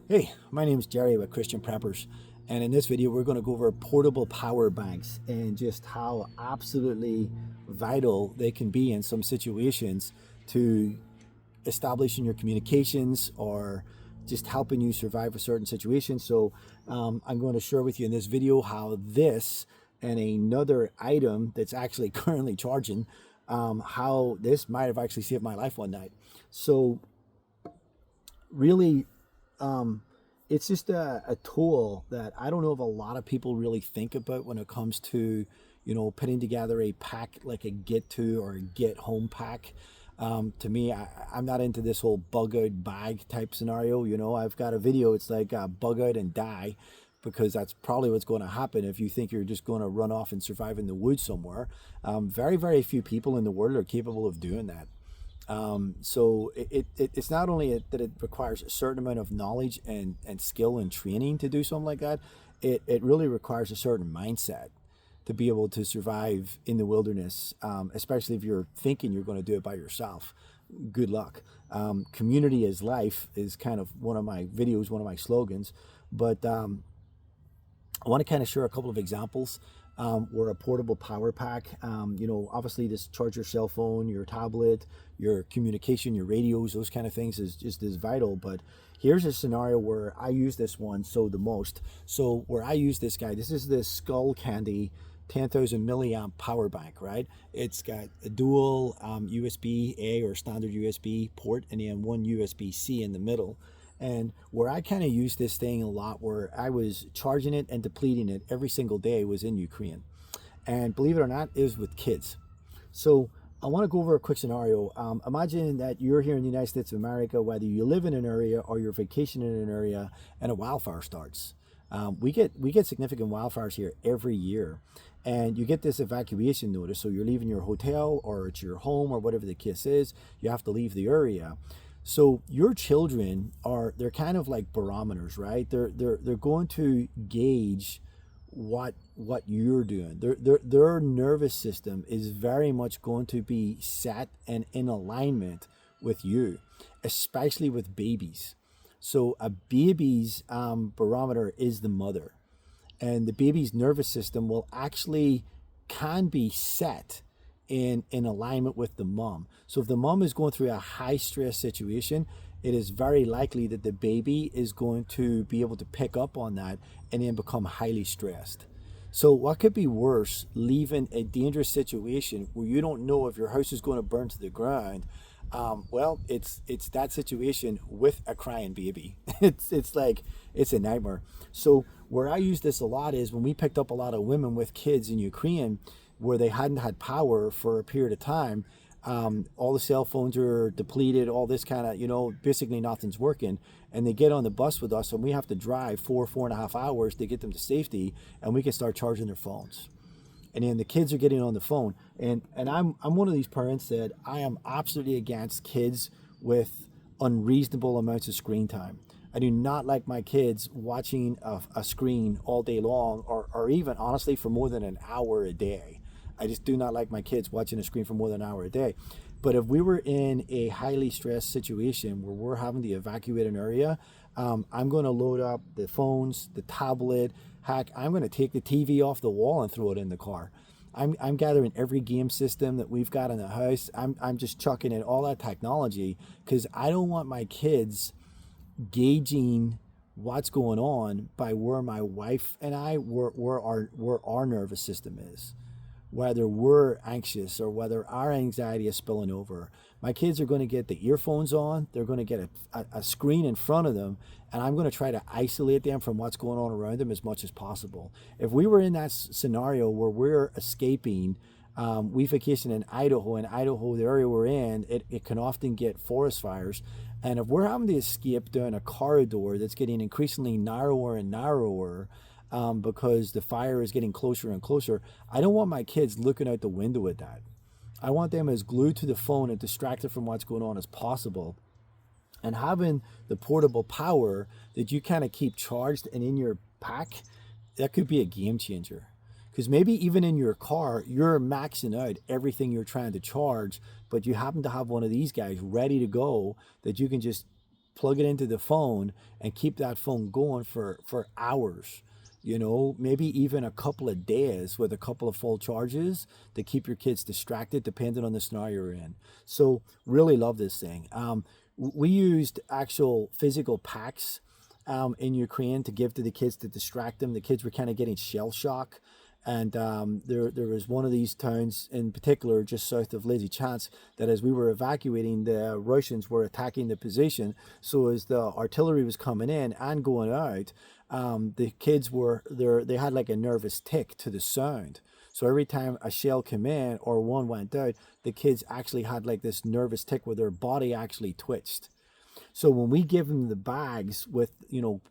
Hey, my name is Jerry with Christian Preppers, and in this video we're going to go over portable power banks and just how absolutely vital they can be in some situations to establishing your communications or just helping you survive a certain situation. So I'm going to share with you in this video how this and another item that's actually currently charging, how this might have actually saved my life one night. So really, um, it's just a tool that I don't know if a lot of people really think about when it comes to, putting together a pack like a get to or a get home pack. To me, I'm not into this whole bug out bag type scenario. I've got a video, it's like bug out and die, because that's probably what's going to happen if you think you're just going to run off and survive in the woods somewhere. Very, very few people in the world are capable of doing that. So it's not only that it requires a certain amount of knowledge and skill and training to do something like that, it really requires a certain mindset to be able to survive in the wilderness, especially if you're thinking you're going to do it by yourself. Good luck. Community is life is kind of one of my videos, one of my slogans. But I want to kind of share a couple of examples where a portable power pack, obviously this charge your cell phone, your tablet, your communication, your radios, those kind of things is just as vital. But here's a scenario where I use this one so the most. So where I use this guy, this is the Skullcandy 10,000 milliamp power bank, right? It's got a dual USB-A or standard USB port and then one USB-C in the middle. And where I kind of use this thing a lot, where I was charging it and depleting it every single day, was in Ukraine. And believe it or not, it was with kids. So I want to go over a quick scenario. Imagine that you're here in the United States of America, whether you live in an area or you're vacationing in an area, and a wildfire starts. We get significant wildfires here every year, and you get this evacuation notice. So you're leaving your hotel or it's your home or whatever the case is. You have to leave the area. So your children they're kind of like barometers, right? They're going to gauge what you're doing. Their nervous system is very much going to be set and in alignment with you, especially with babies. So a baby's barometer is the mother, and the baby's nervous system will actually can be set in alignment with the mom. So if the mom is going through a high stress situation, it is very likely that the baby is going to be able to pick up on that and then become highly stressed. So what could be worse, leaving a dangerous situation where you don't know if your house is going to burn to the ground? Well, it's that situation with a crying baby. It's a nightmare. So where I use this a lot is when we picked up a lot of women with kids in Ukraine, where they hadn't had power for a period of time. All the cell phones are depleted, all this kind of, basically nothing's working. And they get on the bus with us, and we have to drive 4.5 hours to get them to safety, and we can start charging their phones. And then the kids are getting on the phone. And I'm one of these parents that I am absolutely against kids with unreasonable amounts of screen time. I do not like my kids watching a screen all day long, or even honestly for more than an hour a day. I just do not like my kids watching a screen for more than an hour a day. But if we were in a highly stressed situation where we're having to evacuate an area, I'm going to load up the phones, the tablet. Heck, I'm going to take the TV off the wall and throw it in the car. I'm gathering every game system that we've got in the house. I'm just chucking in all that technology, because I don't want my kids gauging what's going on by where my wife and I, where our nervous system is, whether we're anxious or whether our anxiety is spilling over. My kids are going to get the earphones on, they're going to get a screen in front of them, and I'm going to try to isolate them from what's going on around them as much as possible. If we were in that scenario where we're escaping, we vacation in Idaho. In Idaho, the area we're in, it can often get forest fires. And if we're having to escape down a corridor that's getting increasingly narrower and narrower, because the fire is getting closer and closer, I don't want my kids looking out the window at that. I want them as glued to the phone and distracted from what's going on as possible. And having the portable power that you kind of keep charged and in your pack, that could be a game changer. Because maybe even in your car, you're maxing out everything you're trying to charge, but you happen to have one of these guys ready to go that you can just plug it into the phone and keep that phone going for hours, maybe even a couple of days with a couple of full charges to keep your kids distracted, depending on the scenario you're in. So really love this thing. We used actual physical packs in Ukraine to give to the kids to distract them. The kids were kind of getting shell shock. And there was one of these towns in particular, just south of Lysychansk, that as we were evacuating, the Russians were attacking the position. So as the artillery was coming in and going out, the kids were there. They had like a nervous tick to the sound. So every time a shell came in or one went out, the kids actually had like this nervous tick where their body actually twitched. So when we give them the bags with,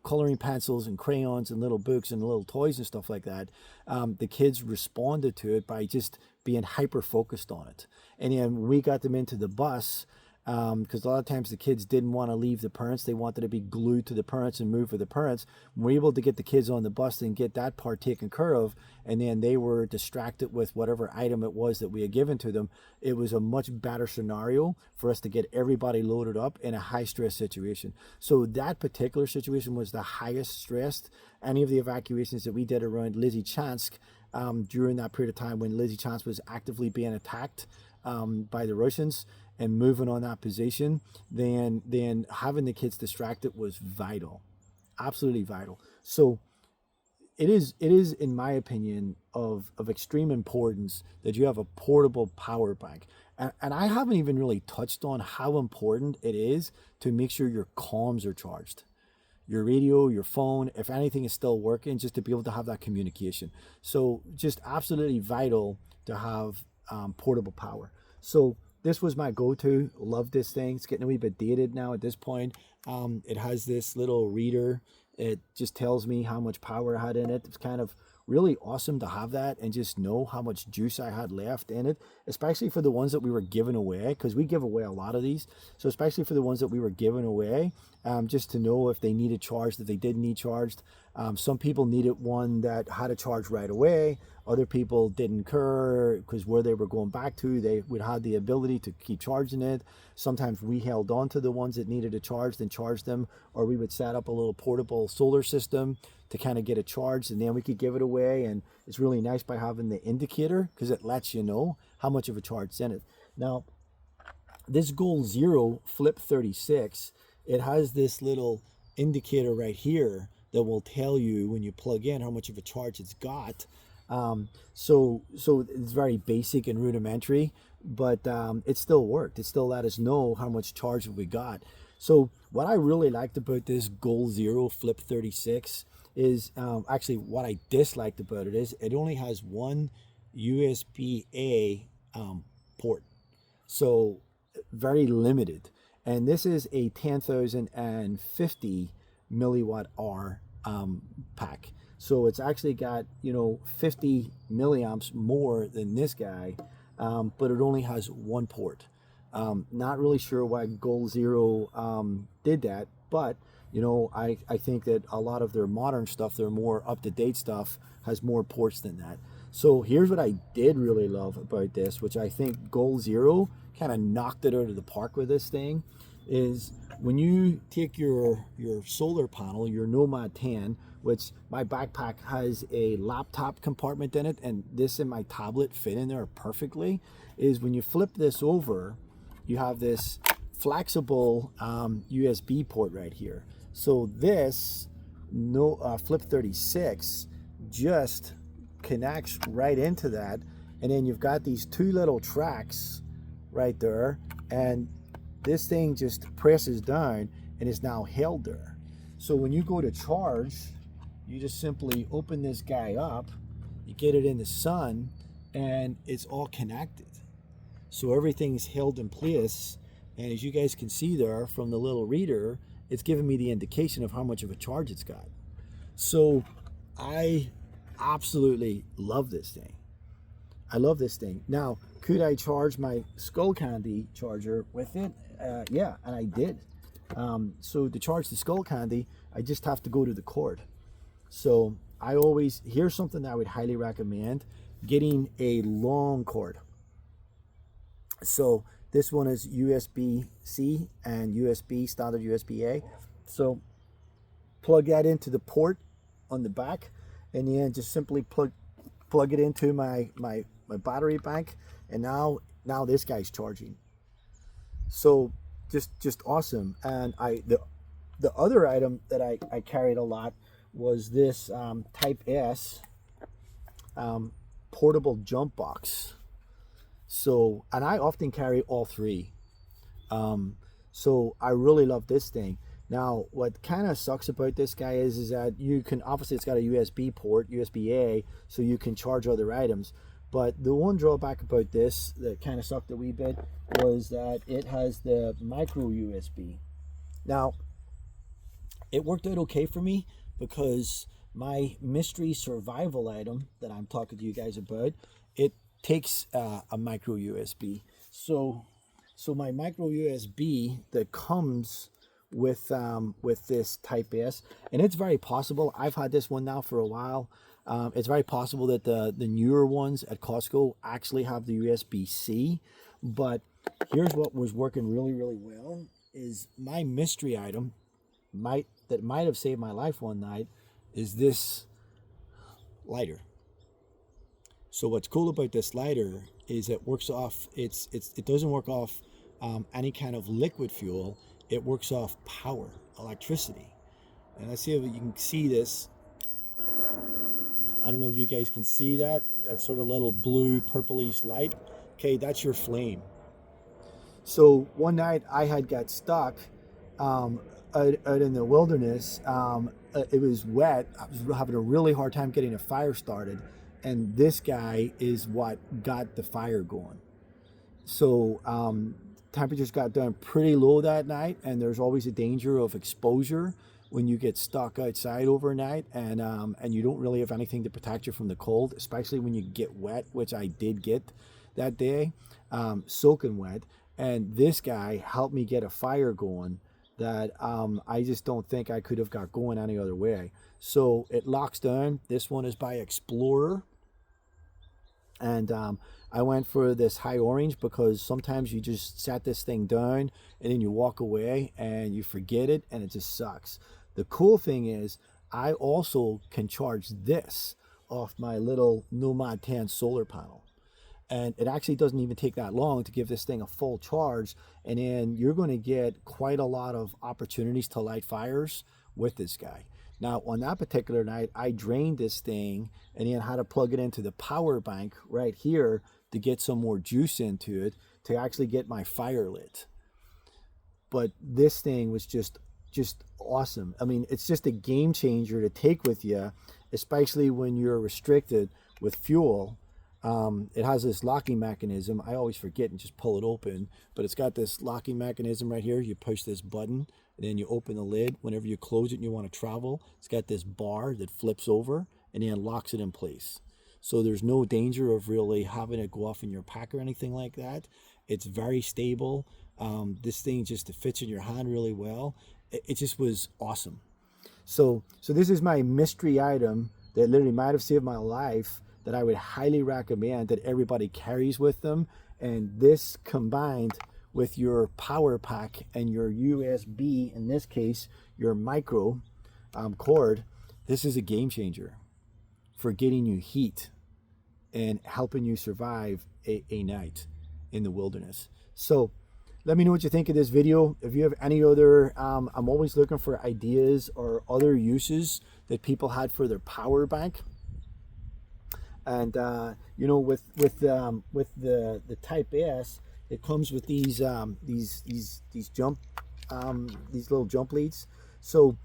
coloring pencils and crayons and little books and little toys and stuff like that, the kids responded to it by just being hyper focused on it. And then when we got them into the bus, because a lot of times the kids didn't want to leave the parents. They wanted to be glued to the parents and move with the parents. We were able to get the kids on the bus and get that part taken care of. And then they were distracted with whatever item it was that we had given to them. It was a much better scenario for us to get everybody loaded up in a high stress situation. So that particular situation was the highest stressed any of the evacuations that we did around Lysychansk during that period of time when Lysychansk was actively being attacked by the Russians and moving on that position. Then having the kids distracted was vital, absolutely vital. So it is in my opinion of extreme importance that you have a portable power bank. And I haven't even really touched on how important it is to make sure your comms are charged, your radio, your phone, if anything is still working, just to be able to have that communication. So just absolutely vital to have portable power. So this was my go-to. Love this thing. It's getting a wee bit dated now at this point. It has this little reader. It just tells me how much power I had in it. It's kind of really awesome to have that and just know how much juice I had left in it, especially for the ones that we were giving away, because we give away a lot of these. So especially for the ones that we were giving away, just to know if they needed charged, if they didn't need charged. Some people needed one that had a charge right away. Other people didn't care because where they were going back to, they would have the ability to keep charging it. Sometimes we held on to the ones that needed a charge, then charged them, or we would set up a little portable solar system to kind of get it charged, and then we could give it away. And it's really nice by having the indicator because it lets you know how much of a charge is in it. Now, this Goal Zero Flip 36, it has this little indicator right here that will tell you when you plug in how much of a charge it's got. So it's very basic and rudimentary, but it still worked. It still let us know how much charge we got. So what I really liked about this Goal Zero Flip 36 is actually what I disliked about it is it only has one USB-A port. So very limited. And this is a 10,050 milliwatt hour pack. So it's actually got 50 milliamps more than this guy, but it only has one port. Not really sure why Goal Zero did that, but I think that a lot of their modern stuff, their more up-to-date stuff, has more ports than that. So here's what I did really love about this, which I think Goal Zero kind of knocked it out of the park with this thing, is when you take your solar panel, your Nomad 10, which my backpack has a laptop compartment in it, and this and my tablet fit in there perfectly, is when you flip this over, you have this flexible USB port right here. So this Flip 36 just connects right into that, and then you've got these two little tracks right there, and this thing just presses down and is now held there. So when you go to charge, you just simply open this guy up, you get it in the sun, and it's all connected. So everything's held in place, and as you guys can see there from the little reader, it's giving me the indication of how much of a charge it's got. So I absolutely love this thing. I love this thing. Now, could I charge my Skullcandy charger with it? Yeah, and I did. So to charge the Skullcandy, I just have to go to the cord. So here's something that I would highly recommend, getting a long cord. So This one is USB-C and USB, standard USB-A. So plug that into the port on the back, and then just simply plug it into my battery bank, and now this guy's charging. So just awesome. And the other item that I carried a lot was this Type S portable jump box. So, and I often carry all three. So I really love this thing. Now, what kind of sucks about this guy is that you can, obviously it's got a USB port, USB-A, so you can charge other items. But the one drawback about this that kind of sucked a wee bit was that it has the micro USB. Now, it worked out okay for me because my mystery survival item that I'm talking to you guys about, it takes a micro USB. So my micro USB that comes with this Type S, and it's very possible, I've had this one now for a while, it's very possible that the newer ones at Costco actually have the USB-C. But here's what was working really well, is my mystery item that might have saved my life one night is this lighter. So what's cool about this lighter is it works off, it doesn't work off any kind of liquid fuel. It works off power, electricity. And let's see if you can see this. I don't know if you guys can see that sort of little blue purplish light. Okay, that's your flame. So one night I had got stuck out in the wilderness. It was wet. I was having a really hard time getting a fire started, and this guy is what got the fire going. So temperatures got down pretty low that night, and there's always a danger of exposure when you get stuck outside overnight, and you don't really have anything to protect you from the cold, especially when you get wet, which I did get that day, soaking wet. And this guy helped me get a fire going that I just don't think I could have got going any other way. So it locks down. This one is by Explorer, and I went for this high orange because sometimes you just set this thing down and then you walk away and you forget it, and it just sucks. The cool thing is I also can charge this off my little Nomad 10 solar panel. And it actually doesn't even take that long to give this thing a full charge, and then you're going to get quite a lot of opportunities to light fires with this guy. Now, on that particular night, I drained this thing and then had to plug it into the power bank right here to get some more juice into it to actually get my fire lit. But this thing was just awesome. I mean, it's just a game changer to take with you, especially when you're restricted with fuel. It has this locking mechanism. I always forget and just pull it open, but it's got this locking mechanism right here. You push this button and then you open the lid. Whenever you close it and you want to travel, it's got this bar that flips over and then locks it in place. So there's no danger of really having it go off in your pack or anything like that. It's very stable. This thing just fits in your hand really well. It just was awesome. So this is my mystery item that literally might have saved my life, that I would highly recommend that everybody carries with them. And this combined with your power pack and your USB, in this case, your micro cord, this is a game changer for getting you heat and helping you survive a night in the wilderness. So let me know what you think of this video. If you have any other, I'm always looking for ideas or other uses that people had for their power bank. And you know, with the Type S, it comes with these little jump leads. So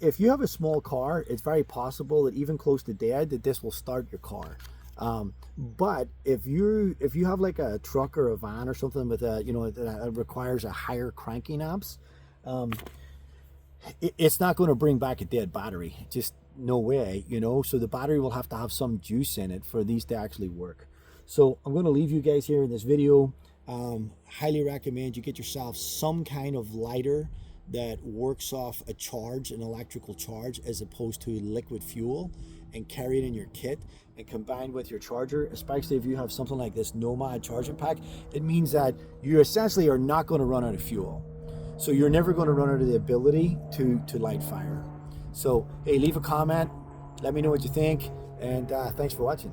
if you have a small car, it's very possible that even close to dead that this will start your car. But if you have like a truck or a van or something with a, you know, that requires a higher cranking amps, it's not going to bring back a dead battery. Just no way, you know. So the battery will have to have some juice in it for these to actually work. So I'm going to leave you guys here in this video. Highly recommend you get yourself some kind of lighter that works off a charge, an electrical charge, as opposed to liquid fuel, and carry it in your kit and combined with your charger, especially if you have something like this Nomad charging pack, it means that you essentially are not going to run out of fuel. So you're never going to run out of the ability to light fire. So, hey, leave a comment. Let me know what you think. And thanks for watching.